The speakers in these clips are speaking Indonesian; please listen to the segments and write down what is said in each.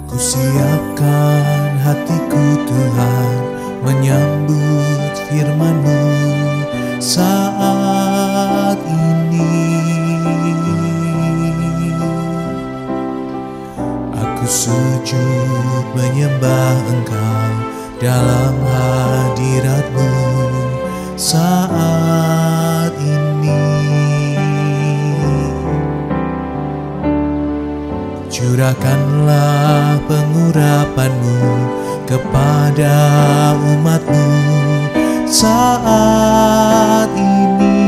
Kusiapkan hatiku Tuhan menyambut firman-Mu saat ini. Aku sujud menyembah Engkau dalam hadirat-Mu saat ini. Curahkanlah pengurapan-Mu kepada umat-Mu saat ini.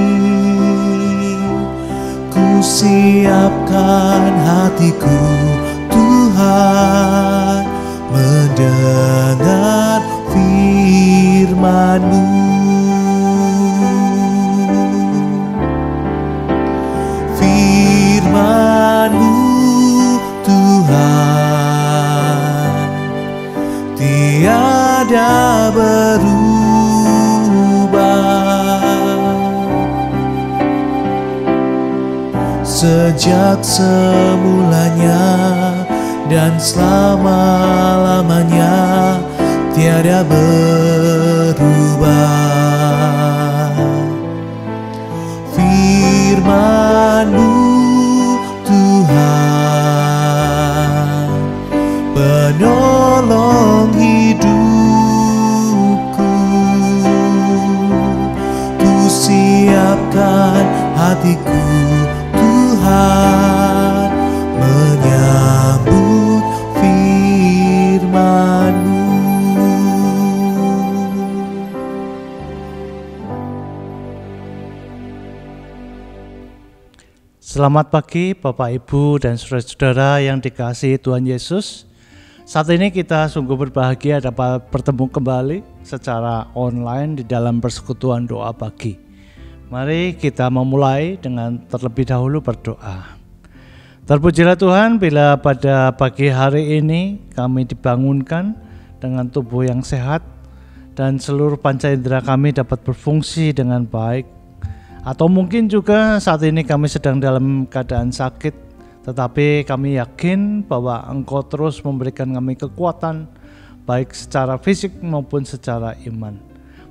Kusiapkan hatiku Tuhan mendengar firman-Mu. Firman-Mu Tuhan tiada berubah, sejak semulanya dan selama-lamanya tiada berubah. Firman-Mu Tuhan penolong hidupku. Kusiapkan hatiku Tuhan menyambut firman-Mu. Selamat pagi Bapak Ibu dan saudara-saudara yang dikasihi Tuhan Yesus. Saat ini kita sungguh berbahagia dapat bertemu kembali secara online di dalam persekutuan doa pagi. Mari kita memulai dengan terlebih dahulu berdoa. Terpujilah Tuhan bila pada pagi hari ini kami dibangunkan dengan tubuh yang sehat dan seluruh panca indera kami dapat berfungsi dengan baik. Atau mungkin juga saat ini kami sedang dalam keadaan sakit, tetapi kami yakin bahwa Engkau terus memberikan kami kekuatan, baik secara fisik maupun secara iman.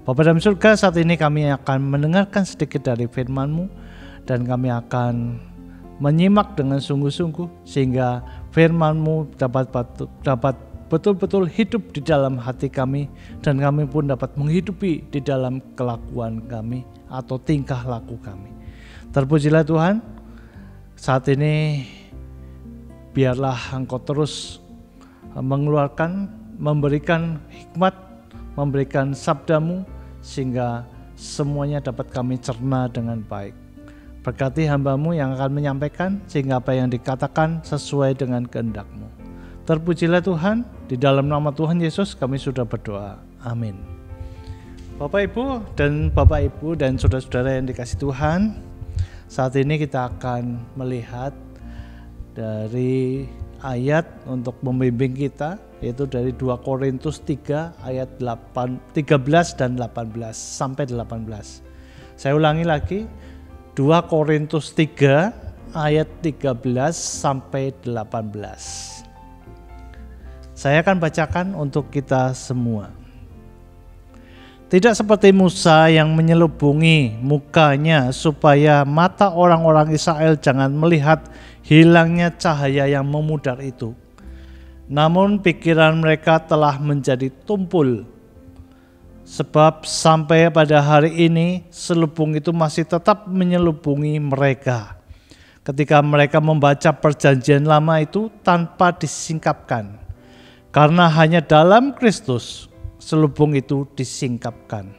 Bapa dalam surga, saat ini kami akan mendengarkan sedikit dari firman-Mu, dan kami akan menyimak dengan sungguh-sungguh, sehingga firman-Mu dapat betul-betul hidup di dalam hati kami, dan kami pun dapat menghidupi di dalam kelakuan kami atau tingkah laku kami. Terpujilah Tuhan, saat ini biarlah Engkau terus mengeluarkan, memberikan hikmat, memberikan sabda-Mu, sehingga semuanya dapat kami cerna dengan baik. Berkati hamba-Mu yang akan menyampaikan, sehingga apa yang dikatakan sesuai dengan kehendak-Mu. Terpujilah Tuhan, di dalam nama Tuhan Yesus kami sudah berdoa. Amin. Bapak Ibu dan saudara-saudara yang dikasihi Tuhan, saat ini kita akan melihat dari ayat untuk membimbing kita, yaitu dari 2 Korintus 3 ayat 13 dan 18 sampai 18. Saya ulangi lagi, 2 Korintus 3 ayat 13 sampai 18. Saya akan bacakan untuk kita semua. Tidak seperti Musa yang menyelubungi mukanya supaya mata orang-orang Israel jangan melihat hilangnya cahaya yang memudar itu. Namun pikiran mereka telah menjadi tumpul. Sebab sampai pada hari ini selubung itu masih tetap menyelubungi mereka. Ketika mereka membaca perjanjian lama itu tanpa disingkapkan. Karena hanya dalam Kristus selubung itu disingkapkan.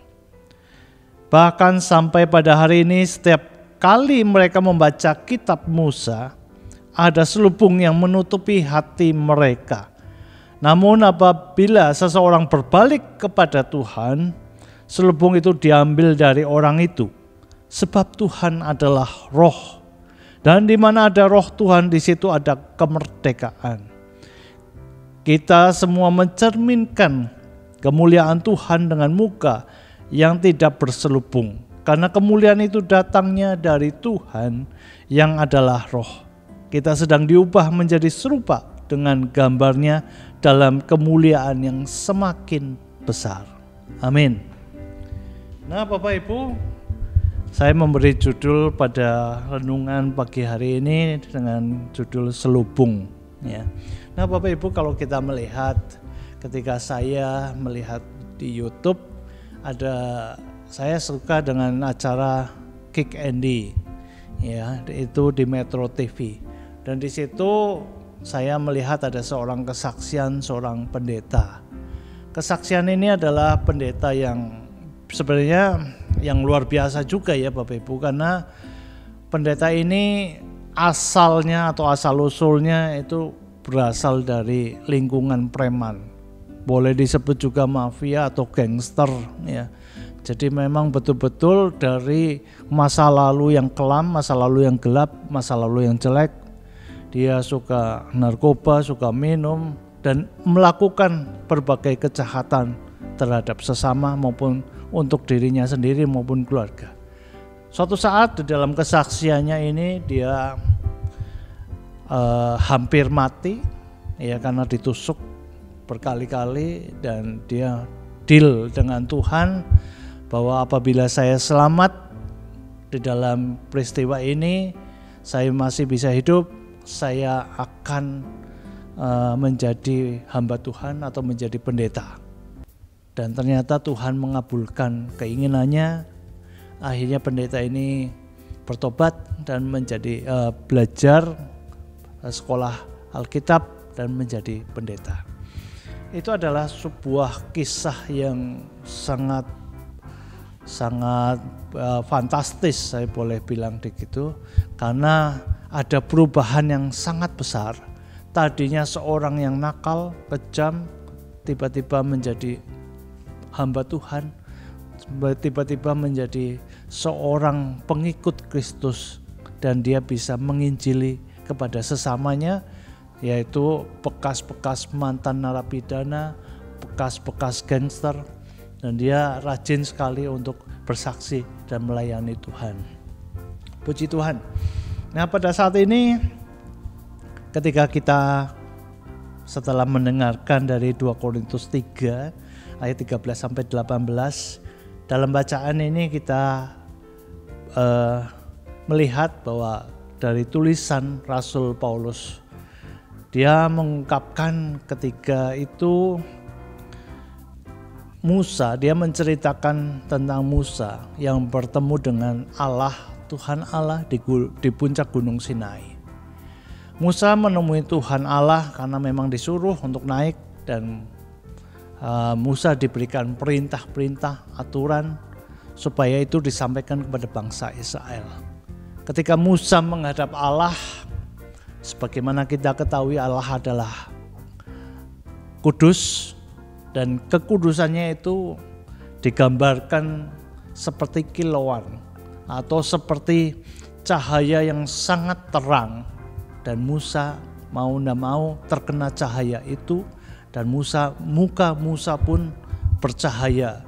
Bahkan sampai pada hari ini setiap kali mereka membaca kitab Musa, ada selubung yang menutupi hati mereka. Namun apabila seseorang berbalik kepada Tuhan, selubung itu diambil dari orang itu. Sebab Tuhan adalah roh. Dan di mana ada roh Tuhan, di situ ada kemerdekaan. Kita semua mencerminkan kemuliaan Tuhan dengan muka yang tidak berselubung. Karena kemuliaan itu datangnya dari Tuhan yang adalah roh. Kita sedang diubah menjadi serupa dengan gambarnya dalam kemuliaan yang semakin besar. Amin. Nah, Bapak Ibu, saya memberi judul pada renungan pagi hari ini dengan judul selubung, ya. Nah, Bapak Ibu, kalau kita melihat, ketika saya melihat di YouTube, saya suka dengan acara Kick Andy, ya, itu di Metro TV. Dan di situ saya melihat ada seorang kesaksian seorang pendeta. Kesaksian ini adalah pendeta yang sebenarnya yang luar biasa juga, ya Bapak Ibu, karena pendeta ini asalnya atau asal-usulnya itu berasal dari lingkungan preman. Boleh disebut juga mafia atau gangster, ya. Jadi memang betul-betul dari masa lalu yang kelam, masa lalu yang gelap, masa lalu yang jelek. Dia suka narkoba, suka minum, dan melakukan berbagai kejahatan terhadap sesama maupun untuk dirinya sendiri maupun keluarga. Suatu saat di dalam kesaksiannya ini dia hampir mati, ya, karena ditusuk berkali-kali, dan dia deal dengan Tuhan bahwa apabila saya selamat di dalam peristiwa ini, saya masih bisa hidup, saya akan menjadi hamba Tuhan atau menjadi pendeta. Dan ternyata Tuhan mengabulkan keinginannya. Akhirnya pendeta ini bertobat dan menjadi belajar sekolah Alkitab dan menjadi pendeta. Itu adalah sebuah kisah yang sangat fantastis, saya boleh bilang begitu, karena ada perubahan yang sangat besar. Tadinya seorang yang nakal, kejam, tiba-tiba menjadi hamba Tuhan, tiba-tiba menjadi seorang pengikut Kristus, dan dia bisa menginjili kepada sesamanya, yaitu bekas-bekas mantan narapidana, bekas-bekas gangster, dan dia rajin sekali untuk bersaksi dan melayani Tuhan. Puji Tuhan. Nah, pada saat ini ketika kita setelah mendengarkan dari 2 Korintus 3 ayat 13 sampai 18, dalam bacaan ini kita melihat bahwa dari tulisan Rasul Paulus, dia mengungkapkan ketika itu Musa, dia menceritakan tentang Musa yang bertemu dengan Allah, Tuhan Allah di puncak Gunung Sinai. Musa menemui Tuhan Allah karena memang disuruh untuk naik, dan Musa diberikan perintah-perintah, aturan supaya itu disampaikan kepada bangsa Israel. Ketika Musa menghadap Allah, sebagaimana kita ketahui Allah adalah kudus, dan kekudusannya itu digambarkan seperti kilauan atau seperti cahaya yang sangat terang, dan Musa mau tidak mau terkena cahaya itu, dan muka Musa pun bercahaya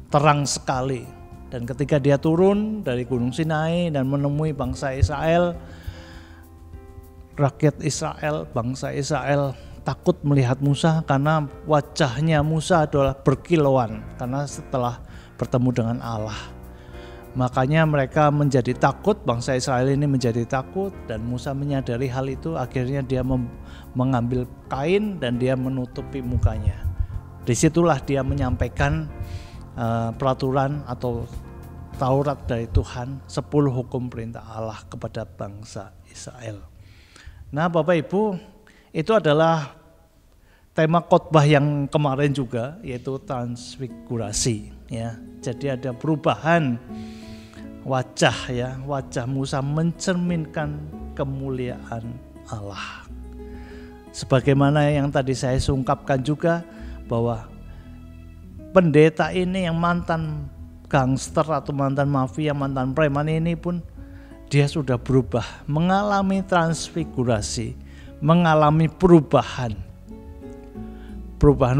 terang sekali. Dan ketika dia turun dari Gunung Sinai dan menemui bangsa Israel, rakyat Israel, bangsa Israel takut melihat Musa karena wajahnya Musa adalah berkilauan karena setelah bertemu dengan Allah. Makanya mereka menjadi takut, bangsa Israel ini menjadi takut, dan Musa menyadari hal itu. Akhirnya dia mengambil kain dan dia menutupi mukanya. Disitulah dia menyampaikan peraturan atau Taurat dari Tuhan, 10 hukum perintah Allah kepada bangsa Israel. Nah, Bapak Ibu, itu adalah tema khotbah yang kemarin juga, yaitu transfigurasi, ya. Jadi ada perubahan wajah, ya. Wajah Musa mencerminkan kemuliaan Allah. Sebagaimana yang tadi saya ungkapkan juga, bahwa pendeta ini yang mantan gangster atau mantan mafia, mantan preman ini pun dia sudah berubah, mengalami transfigurasi, mengalami perubahan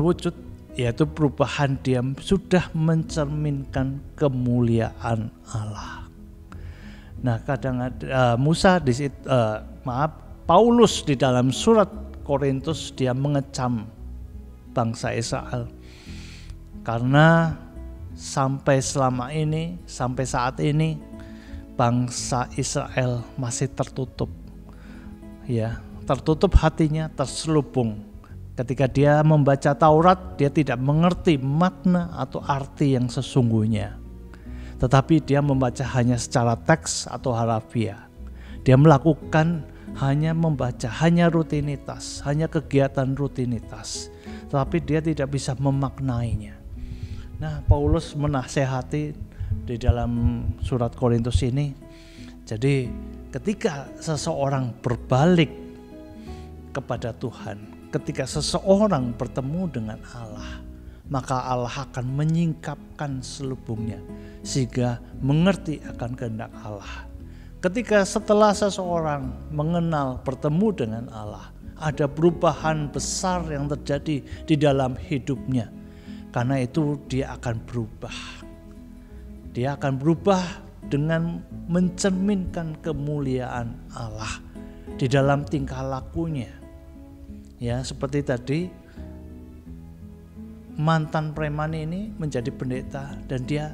wujud, yaitu perubahan dia sudah mencerminkan kemuliaan Allah. Nah, Paulus di dalam surat Korintus dia mengecam bangsa Israel. Karena sampai saat ini bangsa Israel masih tertutup. Ya, tertutup hatinya, terselubung. Ketika dia membaca Taurat, dia tidak mengerti makna atau arti yang sesungguhnya. Tetapi dia membaca hanya secara teks atau harafiah. Dia membaca hanya rutinitas, hanya kegiatan rutinitas. Tetapi dia tidak bisa memaknainya. Nah, Paulus menasehati di dalam surat Korintus ini. Jadi ketika seseorang berbalik kepada Tuhan, ketika seseorang bertemu dengan Allah, maka Allah akan menyingkapkan selubungnya sehingga mengerti akan kehendak Allah. Ketika setelah seseorang mengenal, bertemu dengan Allah, ada perubahan besar yang terjadi di dalam hidupnya. Karena itu dia akan berubah. Dia akan berubah dengan mencerminkan kemuliaan Allah di dalam tingkah lakunya. Ya, seperti tadi mantan preman ini menjadi pendeta dan dia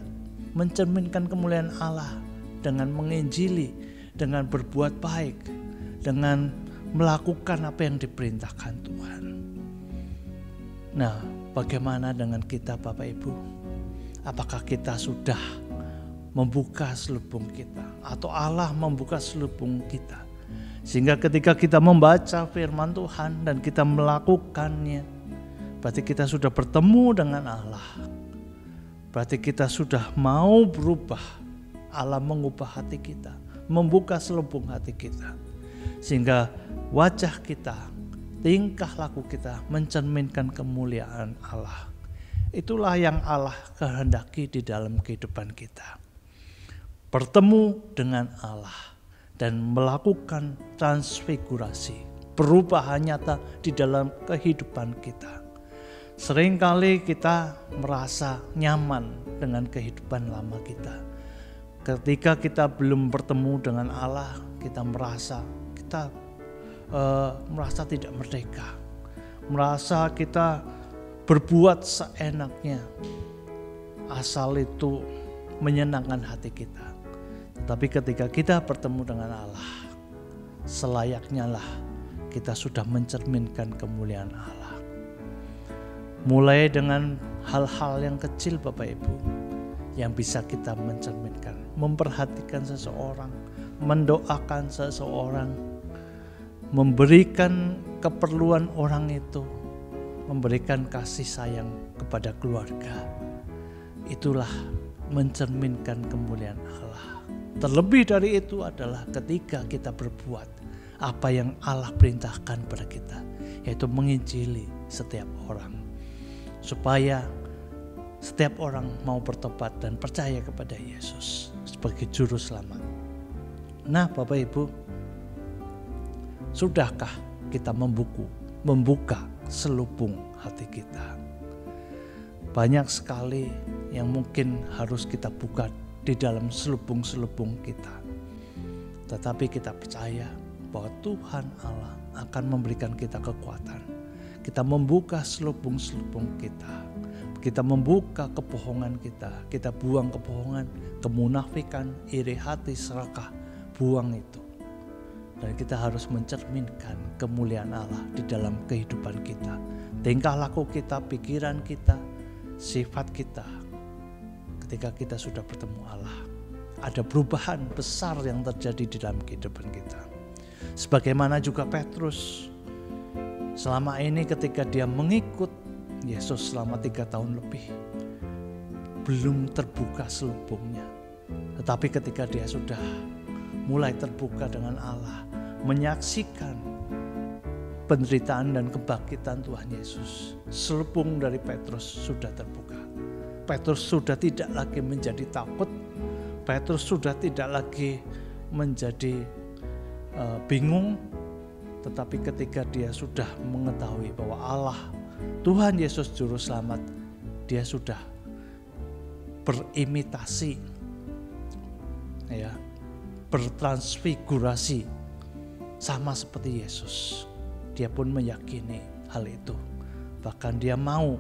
mencerminkan kemuliaan Allah dengan menginjili, dengan berbuat baik, dengan melakukan apa yang diperintahkan Tuhan. Nah, bagaimana dengan kita Bapak Ibu? Apakah kita sudah membuka selubung kita atau Allah membuka selubung kita? Sehingga ketika kita membaca firman Tuhan dan kita melakukannya, berarti kita sudah bertemu dengan Allah. Berarti kita sudah mau berubah. Allah mengubah hati kita, membuka selubung hati kita. Sehingga wajah kita, tingkah laku kita mencerminkan kemuliaan Allah. Itulah yang Allah kehendaki di dalam kehidupan kita. Bertemu dengan Allah dan melakukan transfigurasi, perubahan nyata di dalam kehidupan kita. Seringkali kita merasa nyaman dengan kehidupan lama kita. Ketika kita belum bertemu dengan Allah, kita merasa tidak merdeka, merasa kita berbuat seenaknya, asal itu menyenangkan hati kita. Tapi ketika kita bertemu dengan Allah, selayaknya lah kita sudah mencerminkan kemuliaan Allah. Mulai dengan hal-hal yang kecil Bapak Ibu, yang bisa kita mencerminkan, memperhatikan seseorang, mendoakan seseorang, memberikan keperluan orang itu, memberikan kasih sayang kepada keluarga. Itulah mencerminkan kemuliaan Allah. Terlebih dari itu adalah ketika kita berbuat apa yang Allah perintahkan pada kita, yaitu menginjili setiap orang, supaya setiap orang mau bertobat dan percaya kepada Yesus sebagai juru selamat. Nah Bapak Ibu, sudahkah kita membuka selubung hati kita? Banyak sekali yang mungkin harus kita buka di dalam selubung-selubung kita. Tetapi kita percaya bahwa Tuhan Allah akan memberikan kita kekuatan. Kita membuka selubung-selubung kita. Kita membuka kebohongan kita. Kita buang kebohongan, kemunafikan, iri hati, serakah. Buang itu. Dan kita harus mencerminkan kemuliaan Allah di dalam kehidupan kita. Tingkah laku kita, pikiran kita, sifat kita. Ketika kita sudah bertemu Allah, ada perubahan besar yang terjadi di dalam kehidupan kita. Sebagaimana juga Petrus, selama ini ketika dia mengikut Yesus selama 3 tahun lebih, belum terbuka selubungnya. Tetapi ketika dia sudah mulai terbuka dengan Allah, menyaksikan penderitaan dan kebangkitan Tuhan Yesus, selubung dari Petrus sudah terbuka. Petrus sudah tidak lagi menjadi takut. Petrus sudah tidak lagi menjadi bingung. Tetapi ketika dia sudah mengetahui bahwa Allah, Tuhan Yesus Juru Selamat, dia sudah berimitasi, bertransfigurasi sama seperti Yesus. dia pun meyakini hal itu. Bahkan dia mau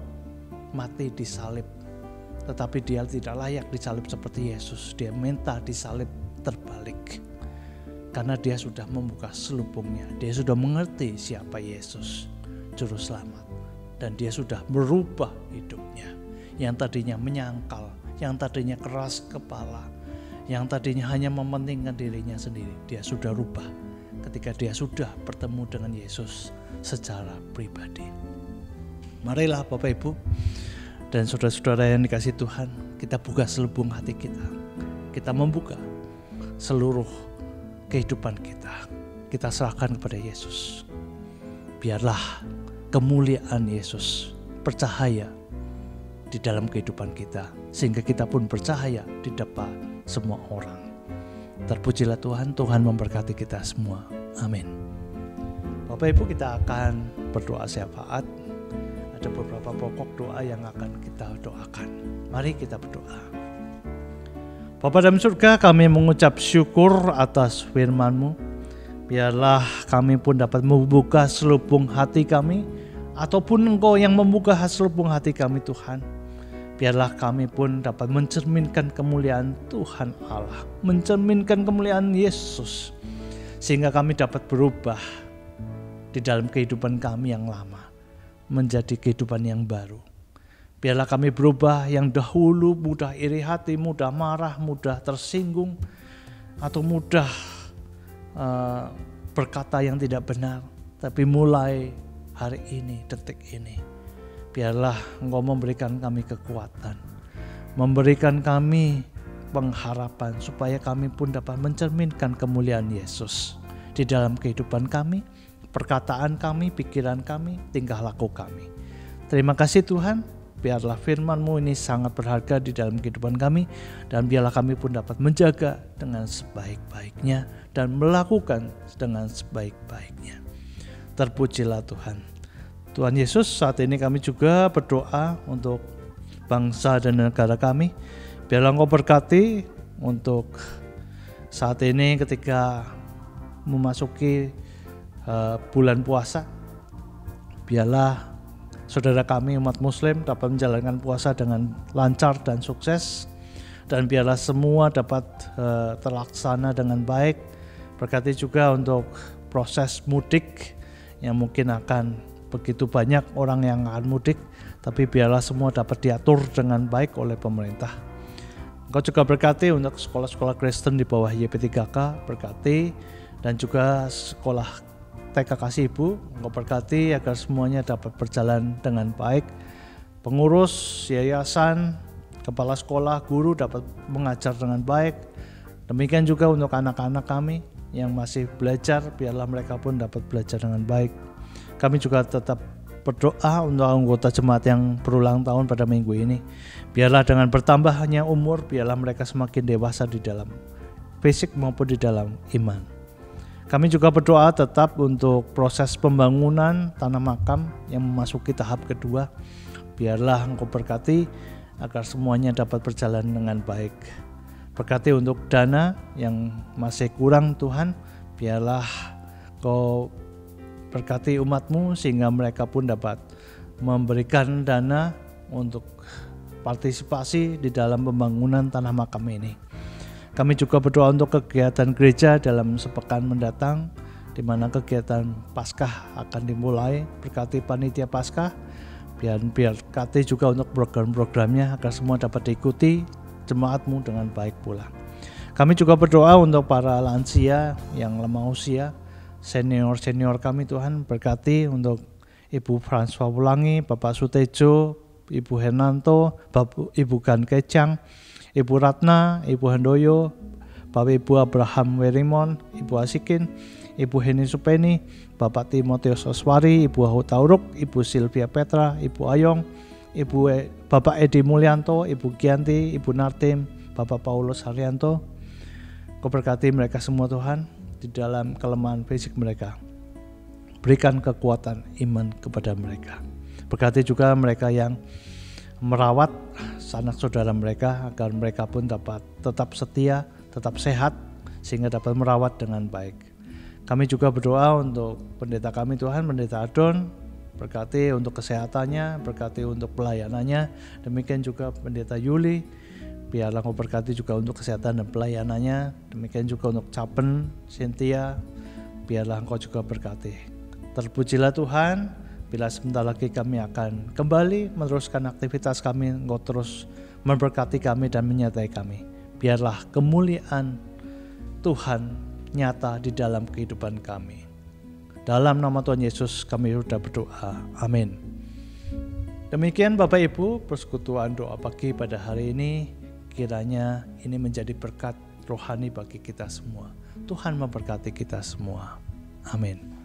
mati disalib, tetapi dia tidak layak disalib seperti Yesus. Dia minta disalib terbalik, karena dia sudah membuka selubungnya. Dia sudah mengerti siapa Yesus, Juru Selamat, dan dia sudah merubah hidupnya. Yang tadinya menyangkal, yang tadinya keras kepala, yang tadinya hanya mementingkan dirinya sendiri, dia sudah rubah ketika dia sudah bertemu dengan Yesus secara pribadi. Marilah Bapak Ibu dan saudara-saudara yang dikasihi Tuhan, kita buka selubung hati kita. Kita membuka seluruh kehidupan kita. Kita serahkan kepada Yesus. Biarlah kemuliaan Yesus bercahaya di dalam kehidupan kita, sehingga kita pun bercahaya di depan semua orang. Terpujilah Tuhan, Tuhan memberkati kita semua. Amin. Bapak Ibu, kita akan berdoa syafaat. Ada beberapa pokok doa yang akan kita doakan. Mari kita berdoa. Bapa dalam surga, kami mengucap syukur atas firman-Mu. Biarlah kami pun dapat membuka selubung hati kami, ataupun Engkau yang membuka selubung hati kami Tuhan. Biarlah kami pun dapat mencerminkan kemuliaan Tuhan Allah, mencerminkan kemuliaan Yesus, sehingga kami dapat berubah di dalam kehidupan kami yang lama menjadi kehidupan yang baru. Biarlah kami berubah yang dahulu mudah iri hati, mudah marah, mudah tersinggung, atau mudah berkata yang tidak benar. Tapi mulai hari ini, detik ini, biarlah Engkau memberikan kami kekuatan, memberikan kami pengharapan, supaya kami pun dapat mencerminkan kemuliaan Yesus di dalam kehidupan kami, perkataan kami, pikiran kami, tingkah laku kami. Terima kasih Tuhan, biarlah firman-Mu ini sangat berharga di dalam kehidupan kami, dan biarlah kami pun dapat menjaga dengan sebaik-baiknya dan melakukan dengan sebaik-baiknya. Terpujilah Tuhan. Tuhan Yesus, saat ini kami juga berdoa untuk bangsa dan negara kami. Biarlah Engkau berkati untuk saat ini ketika memasuki bulan puasa. Biarlah saudara kami umat muslim dapat menjalankan puasa dengan lancar dan sukses, dan biarlah semua dapat terlaksana dengan baik. Berkati juga untuk proses mudik yang mungkin akan begitu banyak orang yang akan mudik, tapi biarlah semua dapat diatur dengan baik oleh pemerintah. Engkau juga berkati untuk sekolah-sekolah Kristen di bawah YP3K, berkati, dan juga sekolah TK Kasih Ibu, Engkau berkati agar semuanya dapat berjalan dengan baik. Pengurus yayasan, kepala sekolah, guru dapat mengajar dengan baik. Demikian juga untuk anak-anak kami yang masih belajar, biarlah mereka pun dapat belajar dengan baik. Kami juga tetap berdoa untuk anggota jemaat yang berulang tahun pada minggu ini. Biarlah dengan bertambahnya umur, biarlah mereka semakin dewasa di dalam fisik maupun di dalam iman. Kami juga berdoa tetap untuk proses pembangunan tanah makam yang memasuki tahap kedua. Biarlah Engkau berkati agar semuanya dapat berjalan dengan baik. Berkati untuk dana yang masih kurang Tuhan, biarlah Engkau berkati umat-Mu sehingga mereka pun dapat memberikan dana untuk partisipasi di dalam pembangunan tanah makam ini. Kami juga berdoa untuk kegiatan gereja dalam sepekan mendatang, di mana kegiatan Paskah akan dimulai. Berkati panitia Paskah, berkati juga untuk program-programnya agar semua dapat diikuti jemaat-Mu dengan baik pula. Kami juga berdoa untuk para lansia yang lemah usia, senior-senior kami Tuhan, berkati untuk Ibu François Wulangi, Bapak Sutejo, Ibu Hernanto, Ibu Gan Kecang, Ibu Ratna, Ibu Handoyo, Bapak Ibu Abraham Werimon, Ibu Asikin, Ibu Heni Supeni, Bapak Timotius Oswari, Ibu Ahu Tauruk, Ibu Sylvia Petra, Ibu Ayong, Bapak Edi Mulyanto, Ibu Gianti, Ibu Nartim, Bapak Paulus Haryanto. Kau berkati mereka semua Tuhan di dalam kelemahan fisik mereka. Berikan kekuatan iman kepada mereka. Berkati juga mereka yang merawat sanak saudara mereka agar mereka pun dapat tetap setia, tetap sehat, sehingga dapat merawat dengan baik. Kami juga berdoa untuk pendeta kami Tuhan, Pendeta Adon, berkati untuk kesehatannya, berkati untuk pelayanannya. Demikian juga Pendeta Yuli, biarlah Engkau berkati juga untuk kesehatan dan pelayanannya. Demikian juga untuk Capen, Cynthia, biarlah Engkau juga berkati. Terpujilah Tuhan, bila sebentar lagi kami akan kembali meneruskan aktivitas kami. Engkau terus memberkati kami dan menyertai kami. Biarlah kemuliaan Tuhan nyata di dalam kehidupan kami. Dalam nama Tuhan Yesus kami sudah berdoa. Amin. Demikian Bapak Ibu, persekutuan doa pagi pada hari ini. Kiranya ini menjadi berkat rohani bagi kita semua. Tuhan memberkati kita semua. Amin.